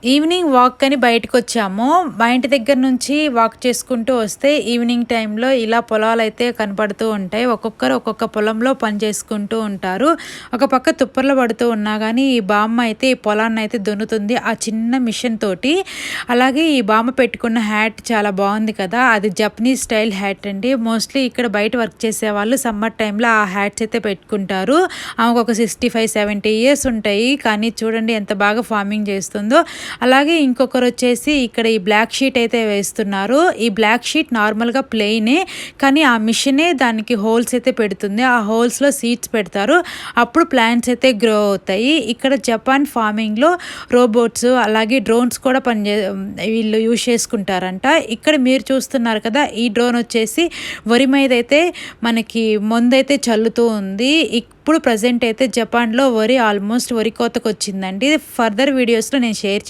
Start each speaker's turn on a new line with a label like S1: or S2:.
S1: Evening walk అని బయటకొచ్చాము. మా ఇంటి దగ్గర నుంచి వాక్ చేసుకుంటూ వస్తే ఈవినింగ్ టైంలో ఇలా పొలాలైతే కనపడుతూ ఉంటాయి. ఒక్కొక్కరు ఒక్కొక్క పొలంలో పని చేసుకుంటూ ఉంటారు. ఒక పక్క తుప్పర్లు పడుతూ ఉన్నా గానీ, ఈ బామ్మ అయితే ఈ పొలాన్నయితే దున్నుతుంది. ఆ చిన్న మిషన్ తోటి. అలాగే ఈ బామ్మ పెట్టుకున్న హ్యాట్ చాలా బావుంది కదా! అది జపనీస్ స్టైల్ హ్యాట్ అండి. మోస్ట్‌లీ ఇక్కడ బయట వర్క్ చేసేవాళ్ళు సమ్మర్ టైంలో ఆ హ్యాట్స్ అయితే పెట్టుకుంటారు. ఆమెకొక 65, 70 ఇయర్స్ ఉంటాయి. కానీ చూడండి ఎంత బాగా ఫార్మింగ్ చేస్తుందో. అలాగే ఇంకొకరొచ్చేసి ఇక్కడ ఈ బ్లాక్ షీట్ అయితే వేస్తున్నారు. ఈ బ్లాక్ షీట్ నార్మల్‌గా ప్లెయినే. కానీ ఆ మిషనే దానికి హోల్స్ అయితే పెడుతుంది. ఆ హోల్స్‌లో సీడ్స్ పెడతారు. అప్పుడు ప్లాంట్స్ అయితే గ్రో అవుతాయి. ఇక్కడ జపాన్ ఫార్మింగ్‌లో రోబోట్స్ అలాగే డ్రోన్స్ కూడా వీళ్ళు యూజ్ చేసుకుంటారంట. ఇక్కడ మీరు చూస్తున్నారు కదా! ఈ డ్రోన్ వచ్చేసి వరి మీదైతే మనకి మందైతే చల్లుతూ ఉంది. ఇప్పుడు ప్రెజెంట్ అయితే జపాన్‌లో వరి ఆల్మోస్ట్ వరి కోతకొచ్చిందండి. ఫర్దర్ వీడియోస్‌లో నేను షేర్